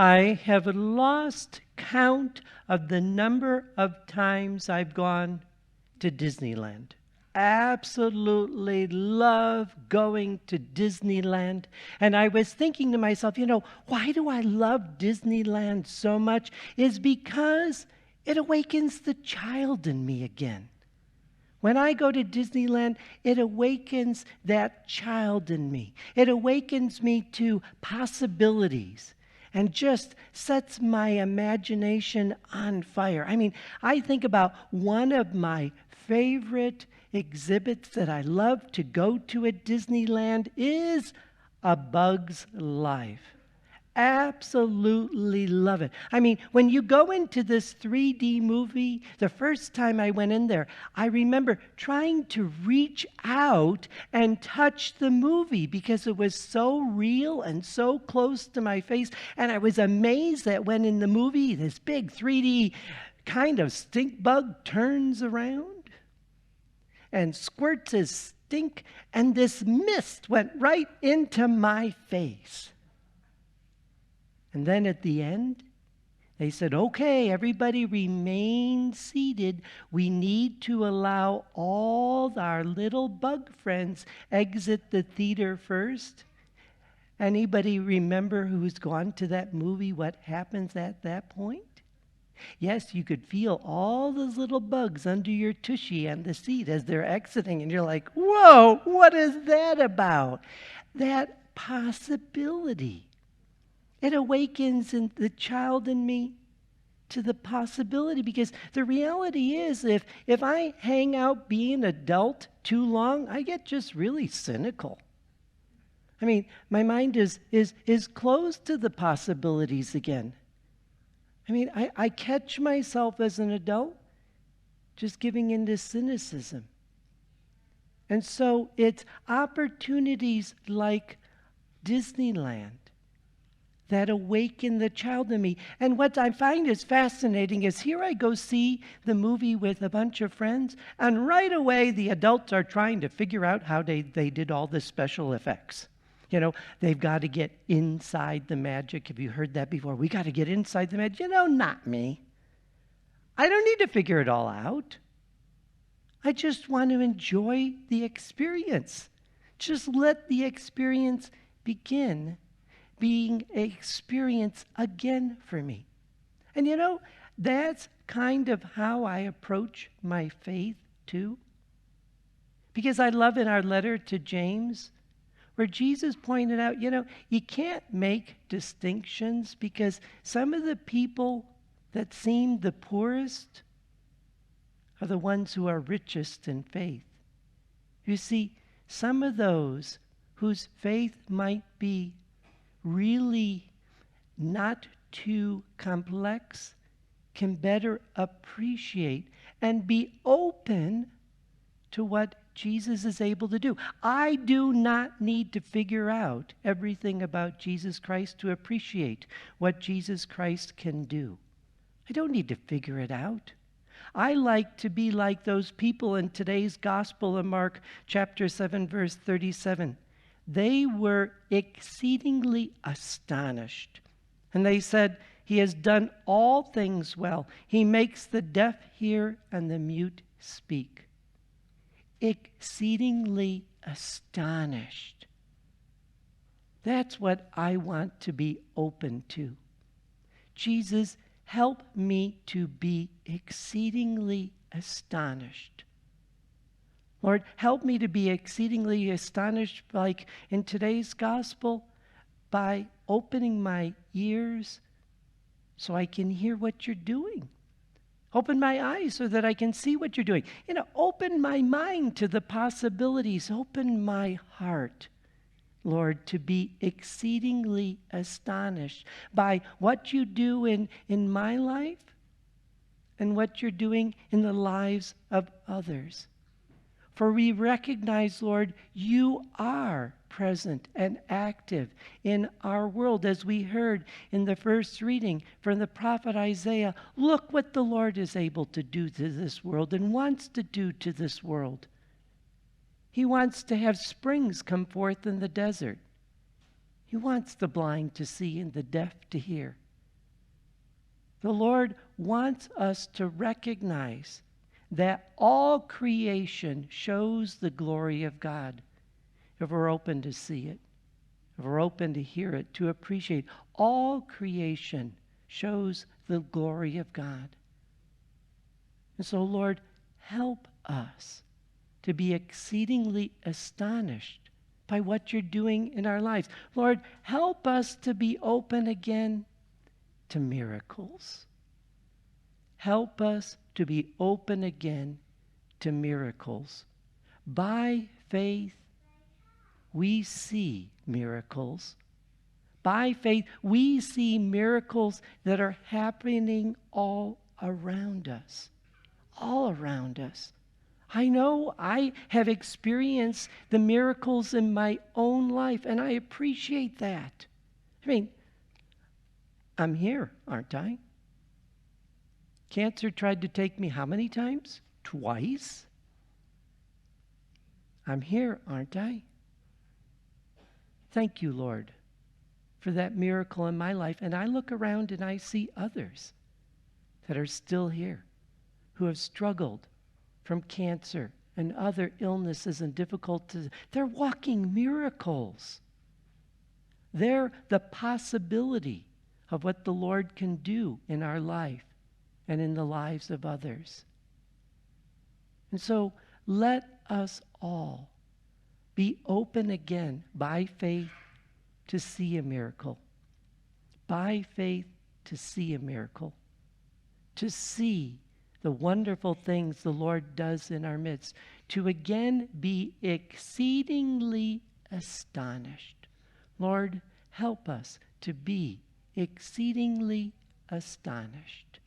I have lost count of the number of times I've gone to Disneyland. Absolutely love going to Disneyland. And I was thinking to myself, why do I love Disneyland so much? Is because it awakens the child in me again. When I go to Disneyland, it awakens that child in me. It awakens me to possibilities and just sets my imagination on fire. I think about one of my favorite exhibits that I love to go to at Disneyland is A Bug's Life. Absolutely love it. When you go into this 3D movie, the first time I went in there, I remember trying to reach out and touch the movie because it was so real and so close to my face. And I was amazed that when in the movie, this big 3D kind of stink bug turns around and squirts his stink, and this mist went right into my face. And then at the end, they said, okay, everybody remain seated. We need to allow all our little bug friends exit the theater first. Anybody remember who's gone to that movie, what happens at that point? Yes, you could feel all those little bugs under your tushy on the seat as they're exiting, and you're like, whoa, what is that about? That possibility. It awakens in the child in me to the possibility, because the reality is if I hang out being an adult too long, I get just really cynical. My mind is closed to the possibilities again. I catch myself as an adult just giving into cynicism. And so it's opportunities like Disneyland that awaken the child in me. And what I find is fascinating is here I go see the movie with a bunch of friends, and right away the adults are trying to figure out how they did all the special effects. They've got to get inside the magic. Have you heard that before? We got to get inside the magic. Not me. I don't need to figure it all out. I just want to enjoy the experience. Just let the experience begin being an experience again for me. And that's kind of how I approach my faith too. Because I love in our letter to James, where Jesus pointed out, you can't make distinctions, because some of the people that seem the poorest are the ones who are richest in faith. You see, some of those whose faith might be really not too complex can better appreciate and be open to what Jesus is able to do. I do not need to figure out everything about Jesus Christ to appreciate what Jesus Christ can do. I don't need to figure it out. I like to be like those people in today's gospel in Mark chapter 7, verse 37. They were exceedingly astonished. And they said, he has done all things well. He makes the deaf hear and the mute speak. Exceedingly astonished. That's what I want to be open to. Jesus, help me to be exceedingly astonished. Lord, help me to be exceedingly astonished, like in today's gospel, by opening my ears so I can hear what you're doing. Open my eyes so that I can see what you're doing. Open my mind to the possibilities. Open my heart, Lord, to be exceedingly astonished by what you do in my life and what you're doing in the lives of others. For we recognize, Lord, you are present and active in our world. As we heard in the first reading from the prophet Isaiah, look what the Lord is able to do to this world and wants to do to this world. He wants to have springs come forth in the desert. He wants the blind to see and the deaf to hear. The Lord wants us to recognize that all creation shows the glory of God if we're open to see it, if we're open to hear it, to appreciate. All creation shows the glory of God. And so, Lord, help us to be exceedingly astonished by what you're doing in our lives. Lord, help us to be open again to miracles. Help us to be open again to miracles. By faith, we see miracles. By faith, we see miracles that are happening all around us. All around us. I know I have experienced the miracles in my own life, and I appreciate that. I mean, I'm here, aren't I? Cancer tried to take me how many times? Twice. I'm here, aren't I? Thank you, Lord, for that miracle in my life. And I look around and I see others that are still here who have struggled from cancer and other illnesses and difficulties. They're walking miracles. They're the possibility of what the Lord can do in our life and in the lives of others. And so let us all be open again by faith to see a miracle. By faith to see a miracle. To see the wonderful things the Lord does in our midst. To again be exceedingly astonished. Lord, help us to be exceedingly astonished.